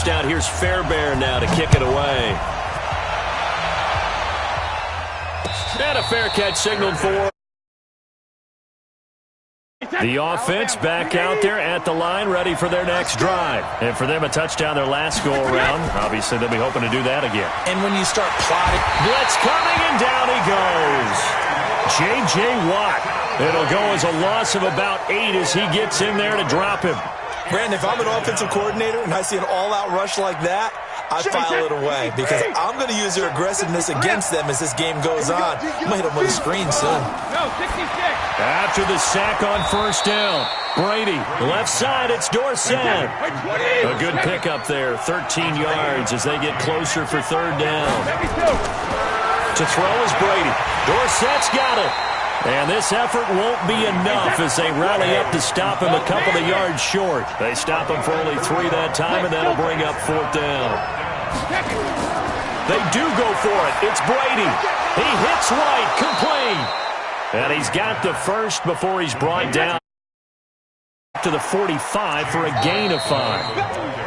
touchdown, here's Fairbairn now to kick it away. And a fair catch signaled for. The offense back out there at the line, ready for their next drive. And for them, a touchdown their last go-around. Obviously, they'll be hoping to do that again. And when you start plotting. Blitz coming, and down he goes. J.J. Watt. It'll go as a loss of about 8 as he gets in there to drop him. Brandon, if I'm an offensive coordinator and I see an all-out rush like that, I file it away because I'm going to use their aggressiveness against them as this game goes on. You might hit them with a screen soon. After the sack on first down, Brady, left side, it's Dorsett. A good pickup there, 13 yards as they get closer for third down. To throw is Brady. Dorsett's got it. And this effort won't be enough as they rally up to stop him a couple of yards short. They stop him for only 3 that time, and that'll bring up fourth down. They do go for it. It's Brady. He hits White, complete. And he's got the first before he's brought down to the 45 for a gain of 5.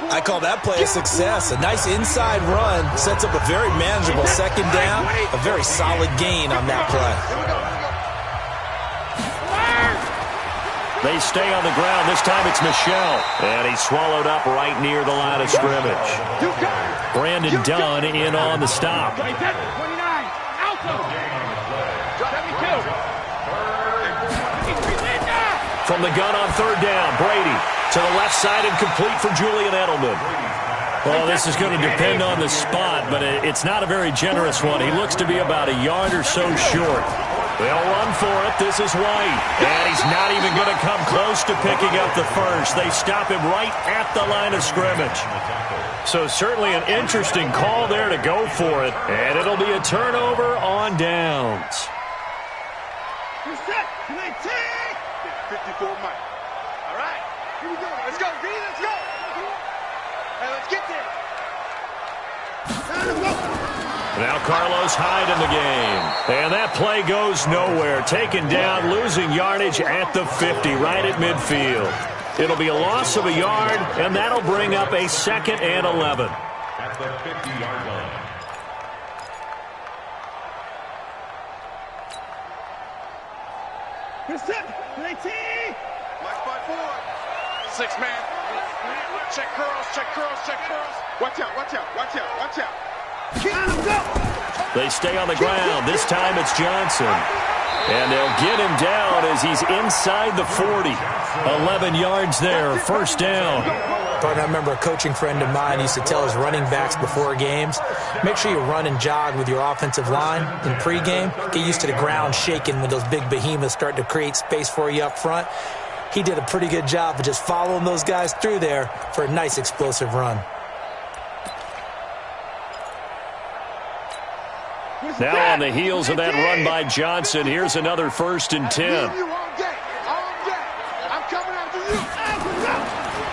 I call that play a success. A nice inside run sets up a very manageable second down. A very solid gain on that play. They stay on the ground. This time it's Michel. And he's swallowed up right near the line of scrimmage. Brandon Dunn in on the stop. From the gun on third down, Brady to the left side and complete for Julian Edelman. Well, this is going to depend on the spot, but it's not a very generous one. He looks to be about a yard or so short. They'll run for it. This is White. And he's not even going to come close to picking up the first. They stop him right at the line of scrimmage. So certainly an interesting call there to go for it. And it'll be a turnover on downs. 54 Mike. All right, here we go. Let's go, D. Let's go. Hey, let's get there. Now Carlos Hyde in the game. And that play goes nowhere. Taken down, losing yardage at the 50, right at midfield. It'll be a loss of a yard, and that'll bring up a 2nd and 11. At the 50-yard line. Mike by 4. 6 man. Check curls, check curls, check curls. Watch out, watch out, watch out, watch out. They stay on the ground. This time it's Johnson. And they'll get him down as he's inside the 40. 11 yards there, first down. Partner, I remember a coaching friend of mine used to tell his running backs before games, make sure you run and jog with your offensive line in pregame. Get used to the ground shaking when those big behemoths start to create space for you up front. He did a pretty good job of just following those guys through there for a nice explosive run. Now on the heels of that run by Johnson, here's another 1st and 10.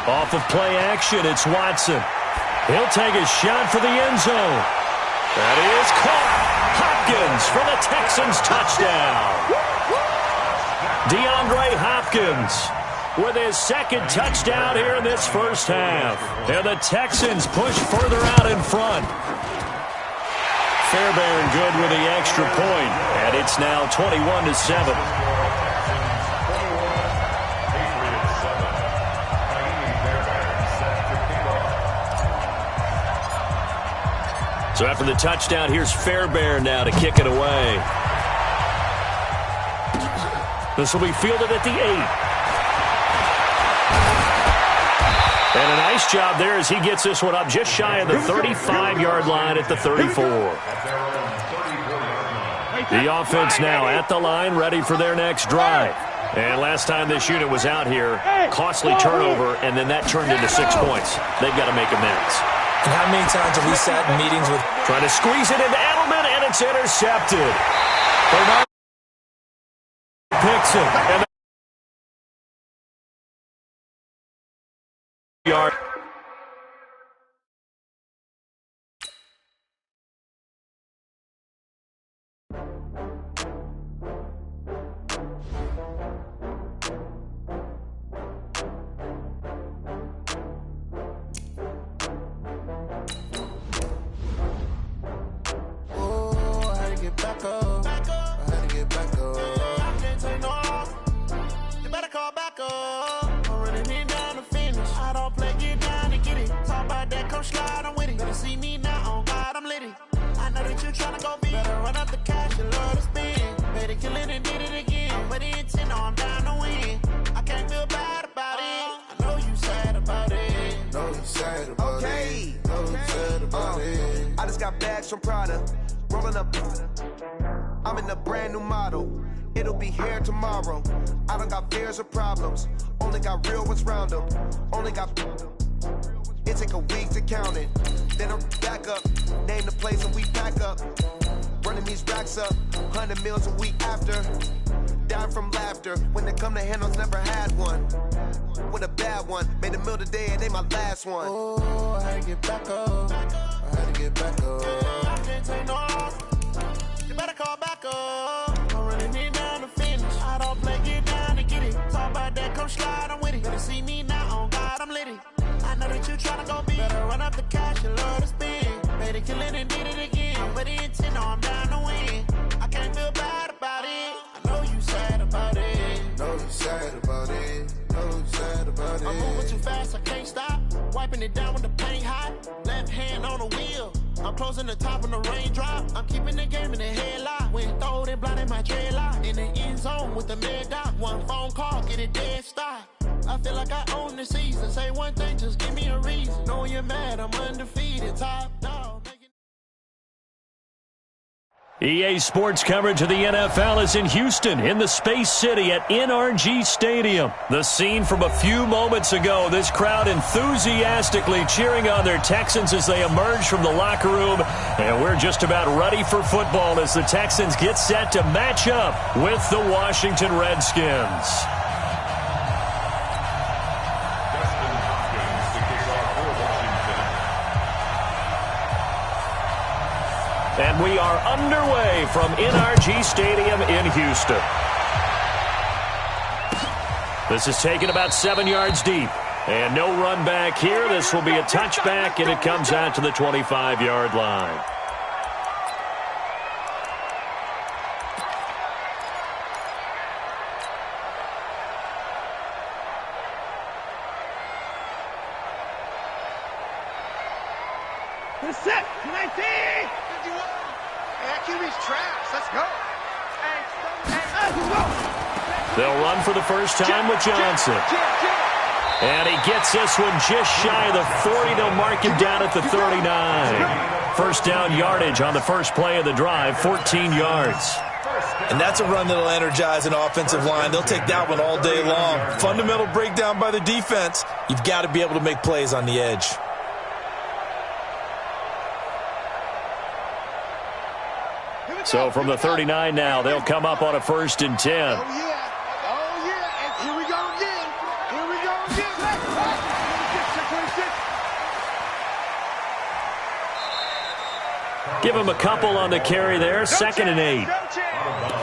Off of play action, it's Watson. He'll take a shot for the end zone. That is caught. Hopkins for the Texans touchdown. DeAndre Hopkins with his 2nd touchdown here in this first half. And the Texans push further out in front. Fairbairn good with the extra point, and it's now 21-7. So after the touchdown, here's Fairbairn now to kick it away. This will be fielded at the 8. And a nice job there as he gets this one up just shy of the 35-yard line at the 34. The offense now at the line, ready for their next drive. And last time this unit was out here, costly turnover, and then that turned into 6 points. They've got to make amends. And how many times have we sat in meetings with... Trying to squeeze it into Edelman, and it's intercepted. Bernard picks it. And yard. tryna go be. Better run up the cash and love to spend. Made it killing and did it again. But the intent, no, I'm down to win. I can't feel bad about it. I know you sad about it. Know you sad about it. Know you sad about it. I just got bags from Prada. Rolling up. I'm in a brand new model. It'll be here tomorrow. I don't got fears or problems. Only got real ones round them. Only got. It take a week to count it. Then I'm back up. Name the place and we pack up. Running these racks up. 100 meals a week after. Dying from laughter. When it come to handles, never had one. With a bad one. Made a meal today and they my last one. Oh, I had to get back up. I had to get back up. Yeah, I can't take no loss. You better call back up. I'm running it down to finish. I don't play, get down to get it. Talk about that, come slide, I'm with it. Better see me now, on God, I'm litty. I know that you tryna go be. Better run up the cash and love to spend. Made it killing and did it again. But the intent, no, I'm down to win. I can't feel bad about it. I know you sad about it. Know you sad about it. Know you sad about it. I'm moving too fast, I can't stop. Wiping it down with the paint hot. Left hand on the wheel. I'm closing the top on the raindrop. I'm keeping the game in the headlock. When throwed and blinded my dreadlock. In the end zone with the mad dot. One phone call, get it dead stop. I feel like I own the season. Say one thing, just give me a reason. Knowing you're mad, I'm undefeated. Top dog. EA Sports coverage of the NFL is in Houston, in the Space City at NRG Stadium. The scene from a few moments ago, this crowd enthusiastically cheering on their Texans as they emerge from the locker room. And we're just about ready for football as the Texans get set to match up with the Washington Redskins. And we are underway from NRG Stadium in Houston. This is taken about 7 yards deep. And no run back here. This will be a touchback, and it comes out to the 25-yard line. They're set. Can I see? QB's trash. Let's go. They'll run for the first time with Johnson. And he gets this one just shy of the 40. They'll mark him down at the 39. First down yardage on the first play of the drive, 14 yards. And that's a run that'll energize an offensive line. They'll take that one all day long. Fundamental breakdown by the defense. You've got to be able to make plays on the edge. So from the 39 now, they'll come up on a 1st and 10. Oh, yeah. Oh, yeah. And here we go again. Here we go again. 26. Give him a couple on the carry there. 2nd and 8.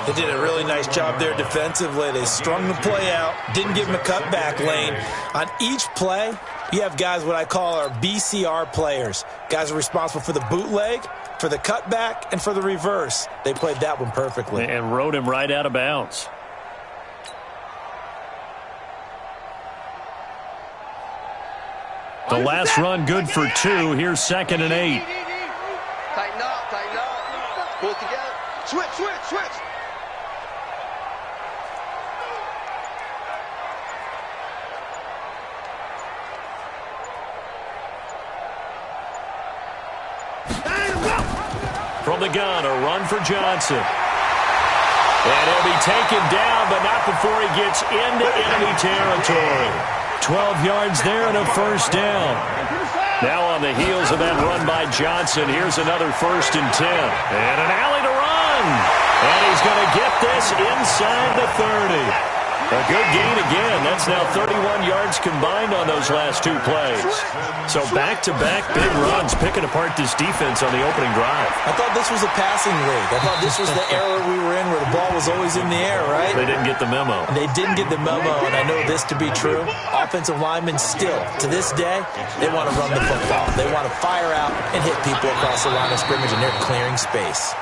They did a really nice job there defensively. They strung the play out, didn't give him a cutback lane. On each play, you have guys what I call our BCR players. Guys are responsible for the bootleg, for the cutback, and for the reverse. They played that one perfectly. And rode him right out of bounds. The last run good for 2. Here's 2nd and 8. Tighten up. Pull it together. Switch. From the gun, a run for Johnson. And he'll be taken down, but not before he gets into enemy territory. 12 yards there and a first down. Now on the heels of that run by Johnson, here's another 1st and 10. And an alley to run. And he's going to get this inside the 30. A good gain again. That's now 31 yards combined on those last 2 plays. So back-to-back big runs, picking apart this defense on the opening drive. I thought this was a passing league. I thought this was the era we were in where the ball was always in the air, right? They didn't get the memo. They didn't get the memo, and I know this to be true. Offensive linemen still, to this day, they want to run the football. They want to fire out and hit people across the line of scrimmage, and they're clearing space.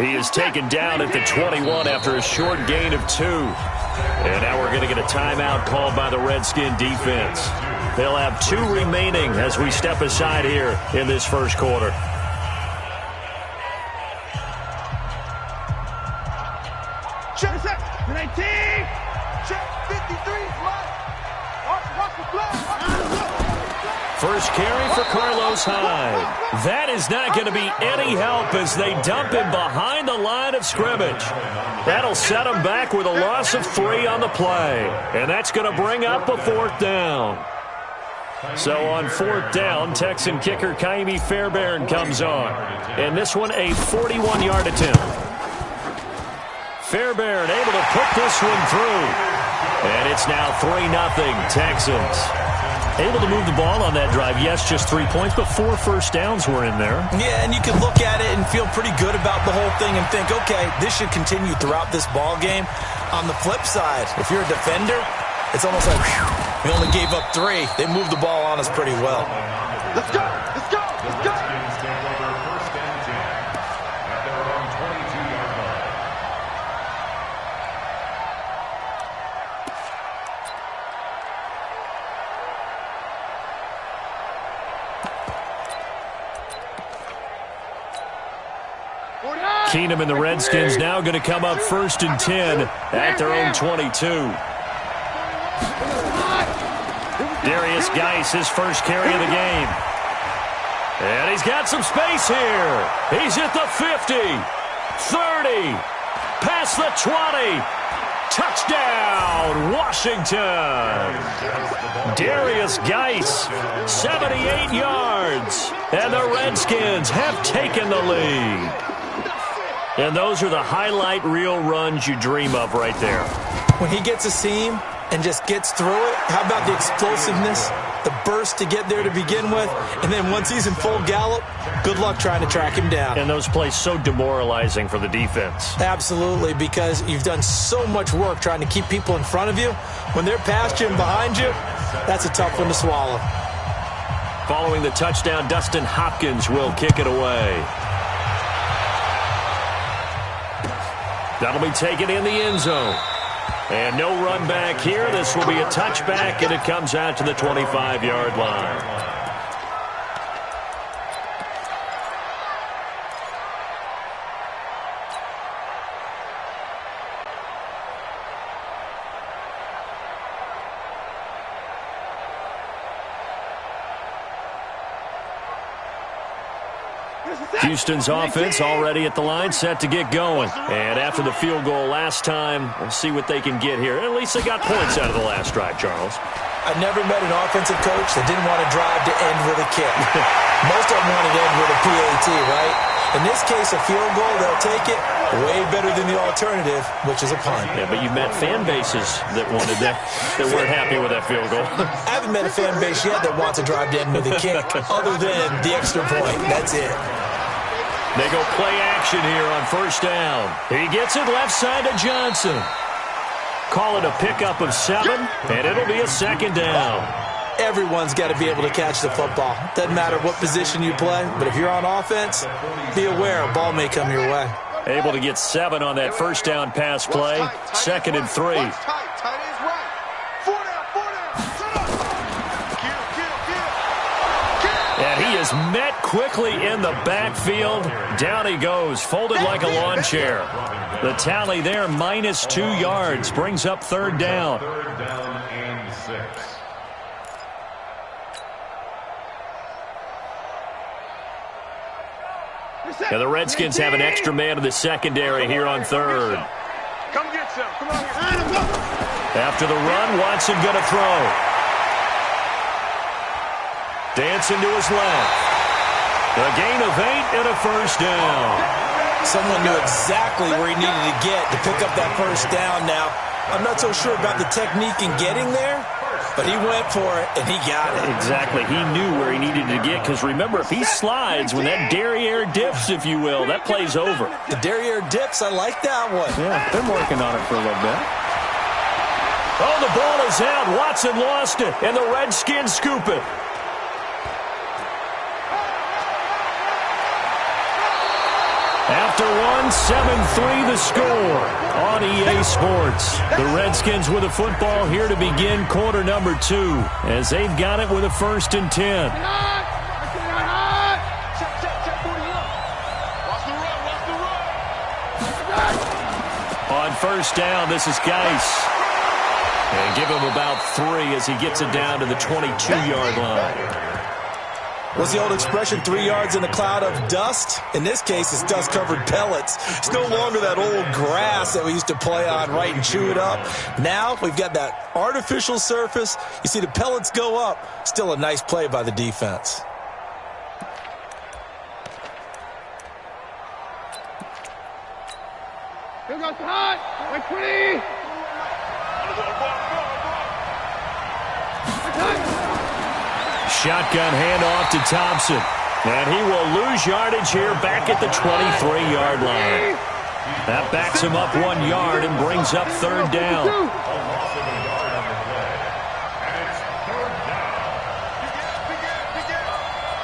He is taken down at the 21 after a short gain of 2. And now we're going to get a timeout called by the Redskin defense. They'll have 2 remaining as we step aside here in this first quarter. First carry for Carlos Hyde. That is not going to be any help as they dump him behind the line of scrimmage. That'll set him back with a loss of 3 on the play. And that's going to bring up a 4th down. So on 4th down, Texan kicker Kaimi Fairbairn comes on. And this one a 41-yard attempt. Fairbairn able to put this one through. And it's now 3-0 Texans. Able to move the ball on that drive. Yes, just 3 points, but 4 first downs were in there. Yeah, and you can look at it and feel pretty good about the whole thing and think, okay, this should continue throughout this ball game. On the flip side, if you're a defender, it's almost like, whew, we only gave up 3. They moved the ball on us pretty well. Let's go! Let's go! Let's go! Keenum and the Redskins now going to come up 1st and 10 at their own 22. Darius Geis, his first carry of the game. And he's got some space here. He's at the 50, 30, past the 20. Touchdown, Washington. Darius Geis, 78 yards. And the Redskins have taken the lead. And those are the highlight reel runs you dream of right there. When he gets a seam and just gets through it, how about the explosiveness, the burst to get there to begin with, and then once he's in full gallop, good luck trying to track him down. And those plays so demoralizing for the defense. Absolutely, because you've done so much work trying to keep people in front of you. When they're past you and behind you, that's a tough one to swallow. Following the touchdown, Dustin Hopkins will kick it away. That'll be taken in the end zone. And no run back here. This will be a touchback, and it comes out to the 25-yard line. Houston's offense already at the line, set to get going. And after the field goal last time, we'll see what they can get here. At least they got points out of the last drive, Charles. I never met an offensive coach that didn't want to drive to end with a kick. Most of them wanted to end with a PAT, right? In this case, a field goal, they'll take it way better than the alternative, which is a punt. Yeah, but you've met fan bases that wanted that weren't happy with that field goal. I haven't met a fan base yet that wants to drive to end with a kick other than the extra point. That's it. They go play action here on 1st down. He gets it left side to Johnson. Call it a pickup of 7, and it'll be a 2nd down. Everyone's got to be able to catch the football. Doesn't matter what position you play, but if you're on offense, be aware a ball may come your way. Able to get 7 on that 1st down pass play. 2nd and 3. And he is met quickly in the backfield. Down he goes, folded like a lawn chair. The tally there, -2 yards, brings up 3rd down. 3rd down and 6. And the Redskins have an extra man in the secondary here on 3rd. Come get some. Come on. After the run, Watson going to throw. Dancing to his left. A gain of 8 and a 1st down. Someone knew exactly where he needed to get to pick up that 1st down now. I'm not so sure about the technique in getting there, but he went for it, and he got it. Exactly. He knew where he needed to get, because remember, if he slides, when that derriere dips, if you will, that play's over. The derriere dips, I like that one. Yeah, been working on it for a little bit. Oh, the ball is out. Watson lost it, and the Redskins scoop it. After one, 7-3 the score on EA Sports. The Redskins with a football here to begin quarter number 2, as they've got it with a 1st and 10. On 1st down, this is Geis. And give him about 3 as he gets it down to the 22-yard line. What's the old expression, 3 yards in a cloud of dust? In this case, it's dust-covered pellets. It's no longer that old grass that we used to play on, right, and chew it up. Now we've got that artificial surface. You see the pellets go up. Still a nice play by the defense. Here goes hot. Like 20. Shotgun handoff to Thompson. And he will lose yardage here back at the 23-yard line. That backs him up 1 yard and brings up third down.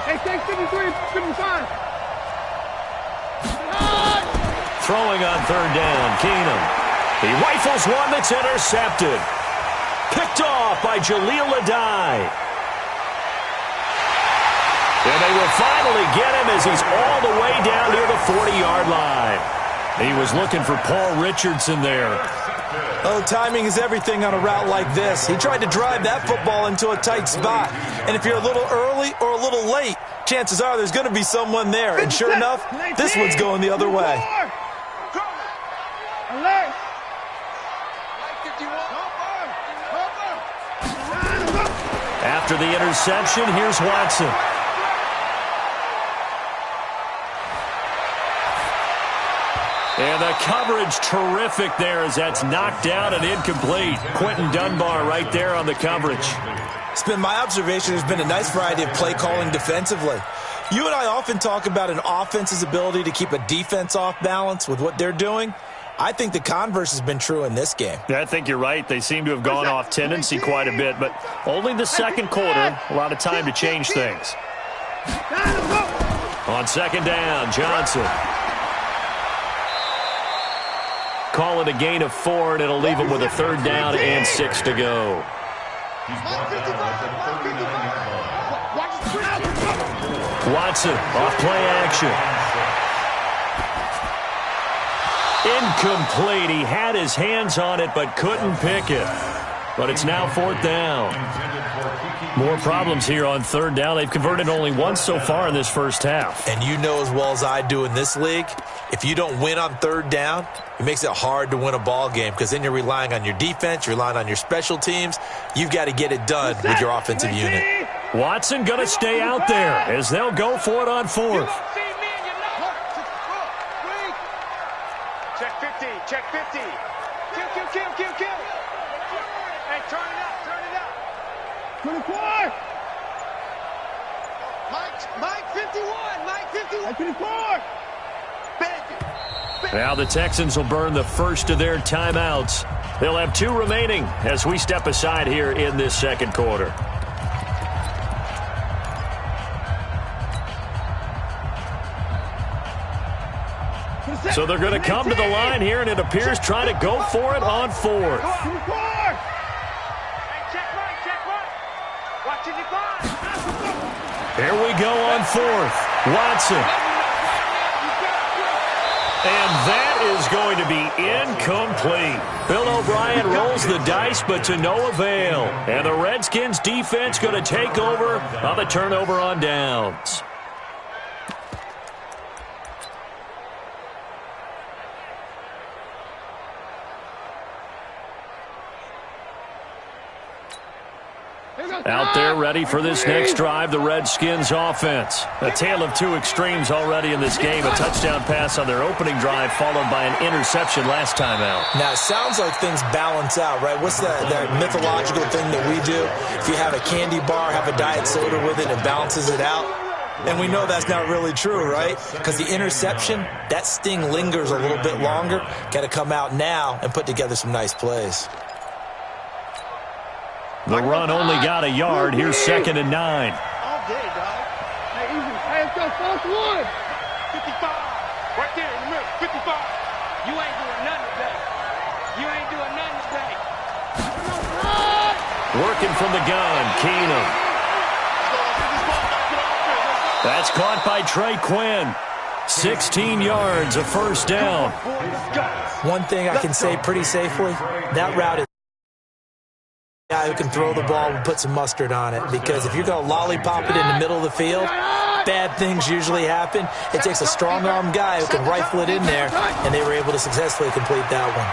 Hey, take 53, 55. Throwing on third down, Keenum. He rifles one that's intercepted. Picked off by Jaleel Adai. And they will finally get him as he's all the way down near the 40-yard line. He was looking for Paul Richardson there. Oh, timing is everything on a route like this. He tried to drive that football into a tight spot. And if you're a little early or a little late, chances are there's going to be someone there. And sure enough, this one's going the other way. After the interception, here's Watson. And the coverage terrific there as that's knocked down and incomplete. Quentin Dunbar right there on the coverage. It's been my observation there's been a nice variety of play calling defensively. You and I often talk about an offense's ability to keep a defense off balance with what they're doing. I think the converse has been true in this game. Yeah, I think you're right. They seem to have gone off tendency quite a bit, but only the second quarter. A lot of time to change things. On second down, Johnson. Call it a gain of 4, and it'll leave him with a third down and 6 to go. Watson off play action. Incomplete. He had his hands on it but couldn't pick it. But it's now fourth down. More problems here on third down. They've converted only once so far in this first half. And you know as well as I do in this league, if you don't win on third down, it makes it hard to win a ball game because then you're relying on your defense, you're relying on your special teams. You've got to get it done with your offensive unit. Watson going to stay out there as they'll go for it on fourth. Check 50, check 50. Kill. Hey, turn it up. 24. Mike 51, Mike 51. 24. Now the Texans will burn the first of their timeouts. They'll have 2 remaining as we step aside here in this second quarter. So they're going to come to the line here, and it appears trying to go for it on fourth. Here we go on fourth. Watson. And that is going to be incomplete. Bill O'Brien rolls the dice, but to no avail. And the Redskins defense going to take over on the turnover on downs. Out there ready for this next drive, the Redskins offense. A tale of 2 extremes already in this game. A touchdown pass on their opening drive followed by an interception last time out. Now, it sounds like things balance out, right? What's that mythological thing that we do? If you have a candy bar, have a diet soda with it, it balances it out. And we know that's not really true, right? Because the interception, that sting lingers a little bit longer. Got to come out now and put together some nice plays. The run only got a yard. Here's 2nd and 9. All day, dog. Hey, easy. Hey, let's go. Fourth one. 55. Right there in the middle. 55. You ain't doing nothing today. You ain't doing nothing today. Working from the gun, Keenum. That's caught by Trey Quinn. 16 yards, a first down. One thing I can say pretty safely, that route is guy who can throw the ball and put some mustard on it, because if you're going to lollipop it in the middle of the field, bad things usually happen. It takes a strong-arm guy who can rifle it in there, and they were able to successfully complete that one.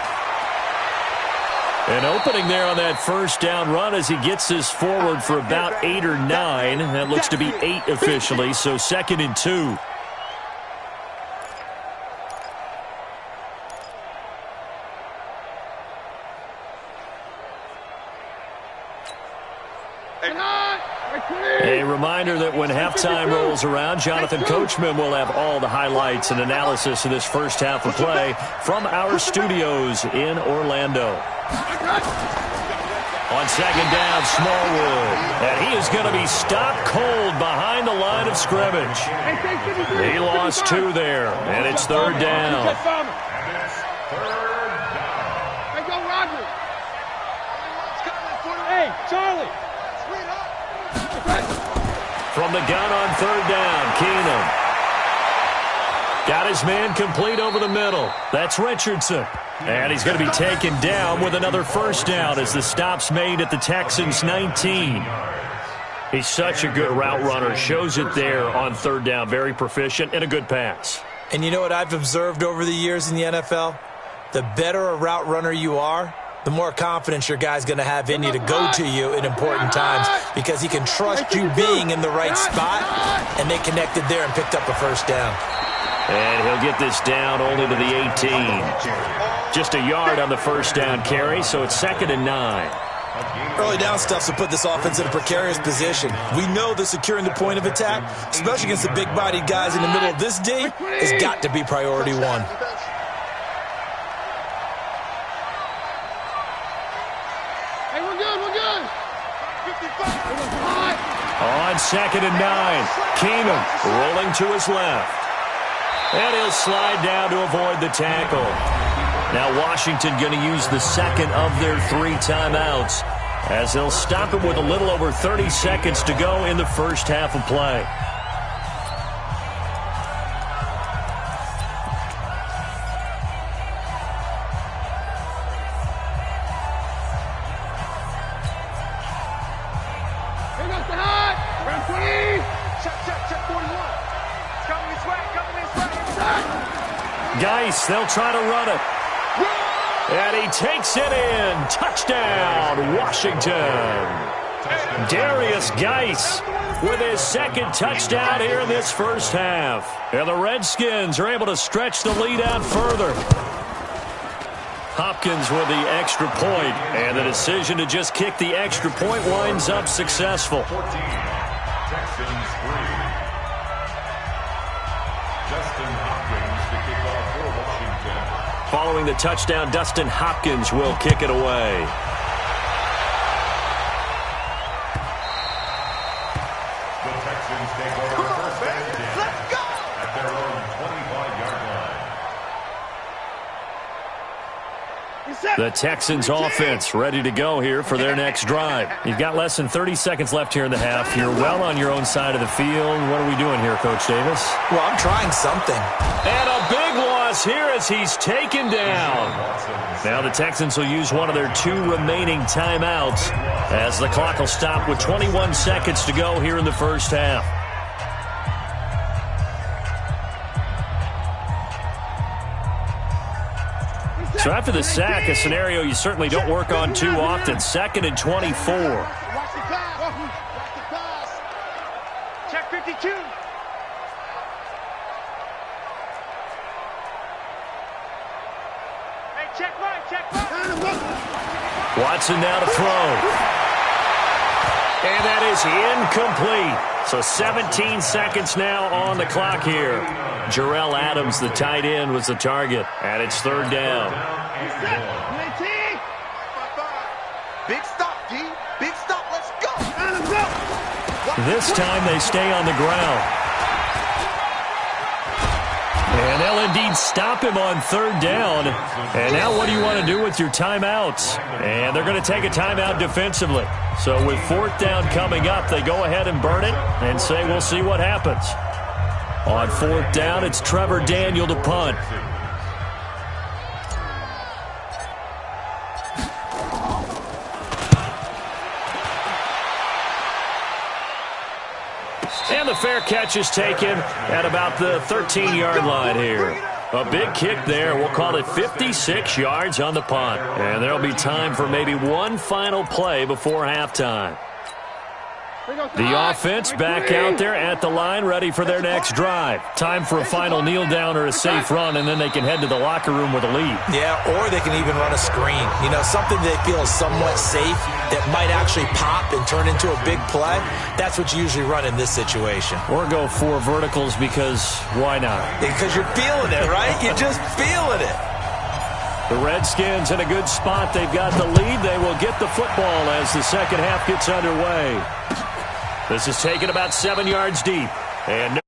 An opening there on that first down run as he gets this forward for about 8 or 9. That looks to be 8 officially, so 2nd and 2. A reminder that when halftime rolls around, Jonathan Coachman will have all the highlights and analysis of this first half of play from our studios in Orlando. On 2nd down, Smallwood. And he is going to be stopped cold behind the line of scrimmage. He lost 2 there, and it's 3rd down. Hey, go, Roger. Hey, Charlie. From the gun on 3rd down, Keenum. Got his man complete over the middle. That's Richardson. And he's going to be taken down with another first down as the stop's made at the Texans' 19. He's such a good route runner. Shows it there on 3rd down. Very proficient and a good pass. And you know what I've observed over the years in the NFL? The better a route runner you are, the more confidence your guy's going to have in you to go to you in important times, because he can trust you being in the right spot, and they connected there and picked up a first down. And he'll get this down only to the 18. Just a yard on the first down carry, so it's 2nd and 9. Early down stuff to put this offense in a precarious position. We know that securing the point of attack, especially against the big-bodied guys in the middle of this D, has got to be priority 1. Hey, we're good. On 2nd and 9, Keenum rolling to his left. And he'll slide down to avoid the tackle. Now Washington going to use the 2nd of their 3 timeouts as they'll stop him with a little over 30 seconds to go in the first half of play. Geis, they'll try to run it. And he takes it in. Touchdown, Washington. Darius Geis with his 2nd touchdown here in this first half. And the Redskins are able to stretch the lead out further. Hopkins with the extra point, and the decision to just kick the extra point winds up successful. 14, Texans 3. Dustin Hopkins to kick off for Washington. Following the touchdown, Dustin Hopkins will kick it away. The Texans take over first and 10. Let's go! At their own 25-yard line. The Texans offense ready to go here for their next drive. You've got less than 30 seconds left here in the half. You're well on your own side of the field. What are we doing here, Coach Davis? Well, I'm trying something. And a big loss here as he's taken down. Now the Texans will use one of their 2 remaining timeouts as the clock will stop with 21 seconds to go here in the first half. So after the sack, a scenario you certainly don't work on too often. 2nd and 24. Watch the pass. Watch the pass. Check 52. Hey, check right. Watson now to throw. And that is incomplete. So 17 seconds now on the clock here. Jarrell Adams, the tight end, was the target. And it's 3rd down. Big stop, D. Big stop. Let's go. This time they stay on the ground. And they'll indeed stop him on 3rd down. And now what do you want to do with your timeouts? And they're going to take a timeout defensively. So with 4th down coming up, they go ahead and burn it and say we'll see what happens. On 4th down, it's Trevor Daniel to punt. the fair catch is taken at about the 13-yard line here. A big kick there. We'll call it 56 yards on the punt. And there'll be time for maybe one final play before halftime. The offense back out there at the line, ready for their next drive. Time for a final kneel down or a safe run, and then they can head to the locker room with a lead. Yeah, or they can even run a screen. You know, something they feel is somewhat safe that might actually pop and turn into a big play. That's what you usually run in this situation. Or go 4 verticals because why not? Because you're feeling it, right? You're just feeling it. The Redskins in a good spot. They've got the lead. They will get the football as the second half gets underway. This is taken about 7 yards deep. And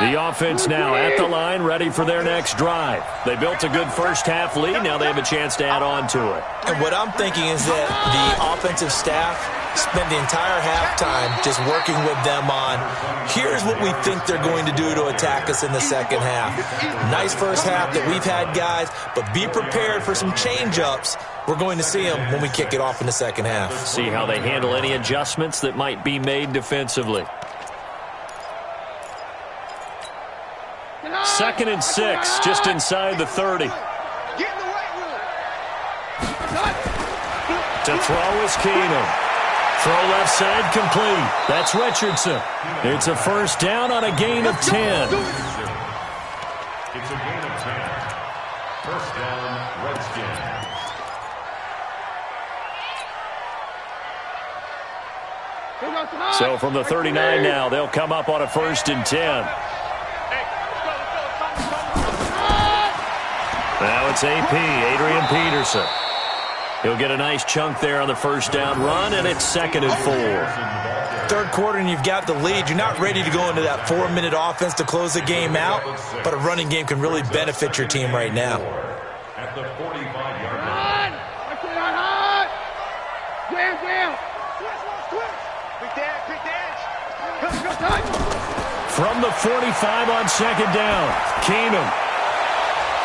the offense now at the line, ready for their next drive. They built a good first-half lead. Now they have a chance to add on to it. And what I'm thinking is that the offensive staff spend the entire halftime just working with them on, here's what we think they're going to do to attack us in the second half. Nice first half that we've had, guys, but be prepared for some change-ups. We're going to see them when we kick it off in the second half. See how they handle any adjustments that might be made defensively. 2nd and 6, just inside the 30. To throw is Keenum. Throw left side complete. That's Richardson. It's a first down on a gain of 10. It's a gain of 10. First down, Redskins. So from the 39 now, they'll come up on a 1st and 10. Now it's AP, Adrian Peterson. He'll get a nice chunk there on the first down run, and it's 2nd and 4. Third quarter, and you've got the lead. You're not ready to go into that 4-minute offense to close the game out, but a running game can really benefit your team right now. At the 45-yard line. From the 45 on 2nd down, Keenum.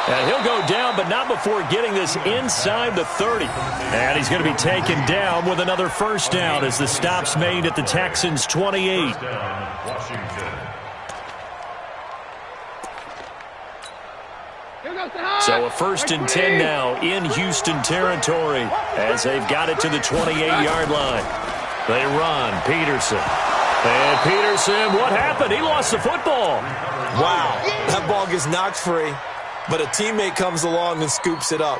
And he'll go down, but not before getting this inside the 30. And he's going to be taken down with another first down as the stop's made at the Texans' 28. So a 1st and 10 now in Houston territory as they've got it to the 28-yard line. They run, Peterson. And Peterson, what happened? He lost the football. Wow, that ball gets knocked free. But a teammate comes along and scoops it up.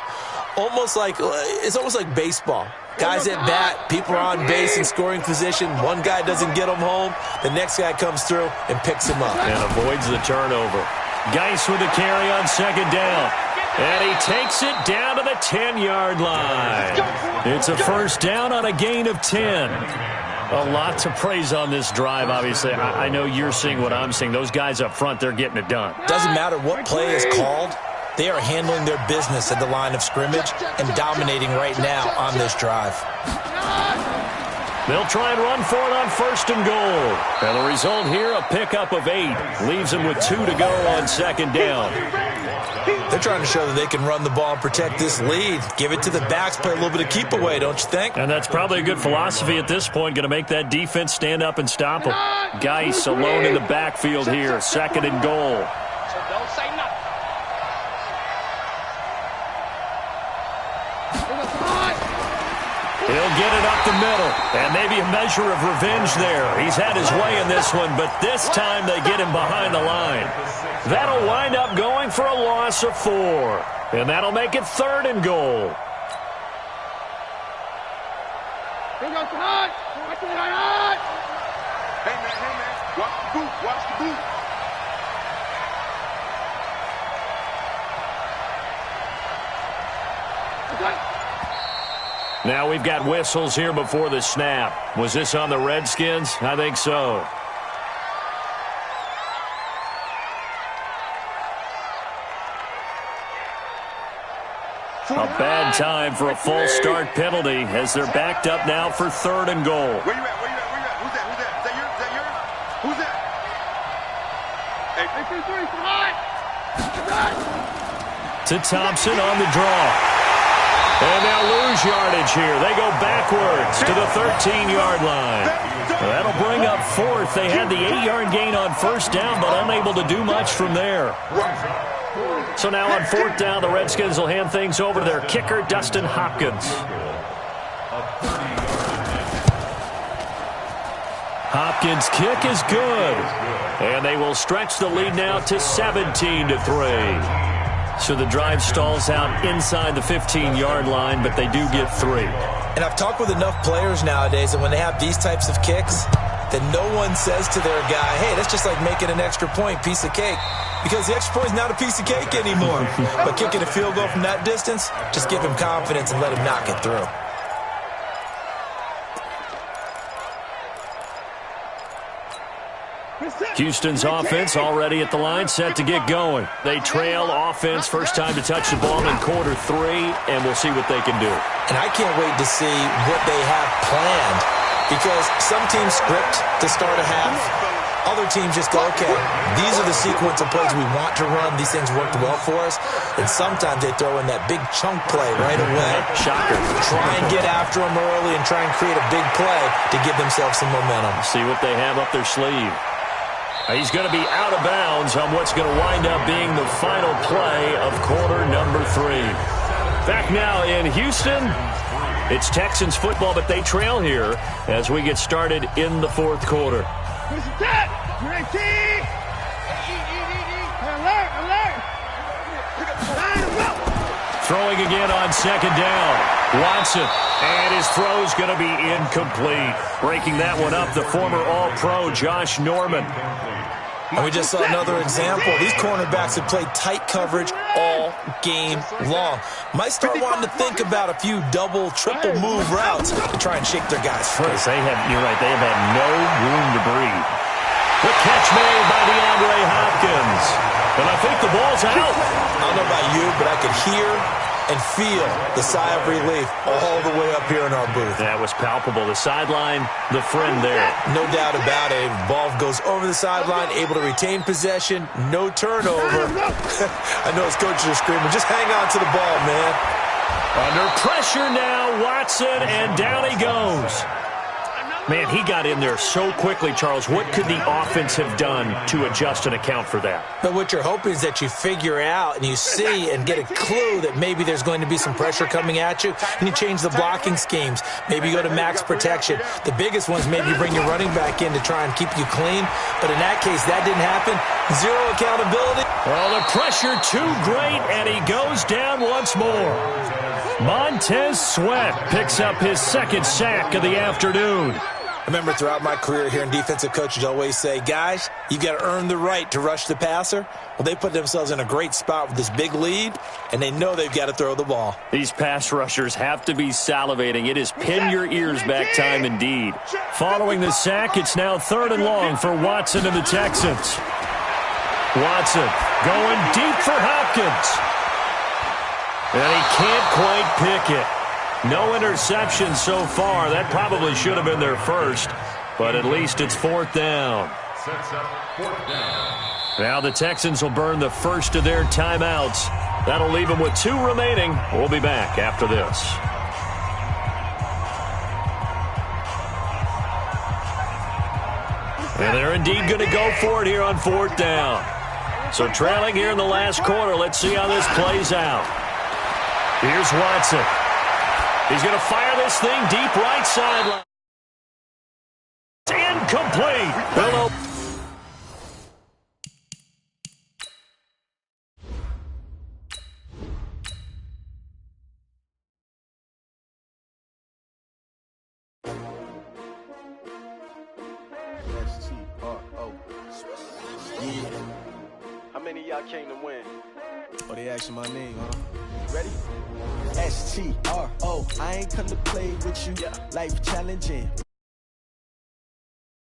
It's almost like baseball. Guys at bat, people are on base in scoring position. One guy doesn't get him home. The next guy comes through and picks him up. And avoids the turnover. Geis with the carry on 2nd down. And he takes it down to the 10-yard line. It's a first down on a gain of 10. A lot to praise on this drive, obviously. I know you're seeing what I'm seeing. Those guys up front, they're getting it done. Doesn't matter what play is called. They are handling their business at the line of scrimmage and dominating right now on this drive. They'll try and run for it on 1st and goal. And the result here, a pickup of 8. Leaves them with 2 to go on 2nd down. They're trying to show that they can run the ball and protect this lead. Give it to the backs, play a little bit of keep away, don't you think? And that's probably a good philosophy at this point. Going to make that defense stand up and stop them. Geis alone in the backfield here. 2nd and goal. So don't say nothing. He'll get it up the middle, and maybe a measure of revenge there. He's had his way in this one, but this time they get him behind the line. That'll wind up going for a loss of 4, and that'll make it 3rd and goal. Hey, man, watch the boot, watch the boot. Now we've got whistles here before the snap. Was this on the Redskins? I think so. A bad time for a false start penalty as they're backed up now for 3rd and goal. Where you at? Who's that? Is that yours? Who's that? To Thompson on the draw. And now lose yardage here. They go backwards to the 13-yard line. That'll bring up fourth. They had the 8-yard gain on first down, but unable to do much from there. So now on fourth down, the Redskins will hand things over to their kicker, Dustin Hopkins. Hopkins' kick is good. And they will stretch the lead now to 17-3. So the drive stalls out inside the 15-yard line, but they do get 3. And I've talked with enough players nowadays that when they have these types of kicks, that no one says to their guy, hey, that's just like making an extra point, piece of cake. Because the extra point is not a piece of cake anymore. But kicking a field goal from that distance, just give him confidence and let him knock it through. Houston's offense already at the line, set to get going. They trail offense, first time to touch the ball in quarter 3, and we'll see what they can do. And I can't wait to see what they have planned, because some teams script to start a half. Other teams just go, okay, these are the sequence of plays we want to run. These things worked well for us. And sometimes they throw in that big chunk play right away. Shocker. Try and get after them early and try and create a big play to give themselves some momentum. See what they have up their sleeve. He's going to be out of bounds on what's going to wind up being the final play of quarter number 3. Back now in Houston, it's Texans football, but they trail here as we get started in the fourth quarter. Throwing again on second down. Watson, and his throw's going to be incomplete. Breaking that one up, the former All-Pro Josh Norman. And we just saw another example. These cornerbacks have played tight coverage all game long. Might start wanting to think about a few double, triple move routes to try and shake their guys free. You're right, they have had no room to breathe. The catch made by DeAndre Hopkins. And I think the ball's out. I don't know about you, but I could hear and feel the sigh of relief all the way up here in our booth. That was palpable. The sideline, the friend there. No doubt about it. Ball goes over the sideline, able to retain possession, no turnover. I know his coaches are screaming, just hang on to the ball, man. Under pressure now, Watson, and down he goes. Man, he got in there so quickly, Charles. What could the offense have done to adjust and account for that? But what you're hoping is that you figure out and you see and get a clue that maybe there's going to be some pressure coming at you, and you change the blocking schemes. Maybe you go to max protection. The biggest one's maybe you bring your running back in to try and keep you clean. But in that case, that didn't happen. Zero accountability. Well, the pressure too great, and he goes down once more. Montez Sweat picks up his second sack of the afternoon. I remember throughout my career hearing defensive coaches always say, guys, you got to earn the right to rush the passer. Well, they put themselves in a great spot with this big lead, and they know they've got to throw the ball. These pass rushers have to be salivating. It is pin your ears back time indeed. Following the sack, it's now 3rd and long for Watson and the Texans. Watson going deep for Hopkins. And he can't quite pick it. No interception so far. That probably should have been their first, but at least it's 4th down. Now the Texans will burn the first of their timeouts. That'll leave them with 2 remaining. We'll be back after this. And they're indeed going to go for it here on 4th down. So trailing here in the last quarter. Let's see how this plays out. Here's Watson. He's going to fire this thing deep right sideline. It's incomplete. Hello. S-T-R-O. Yeah. How many of y'all came to win? Oh, they asking my name, huh? Ready? S-T-R-O. I ain't come to play with you. Life challenging.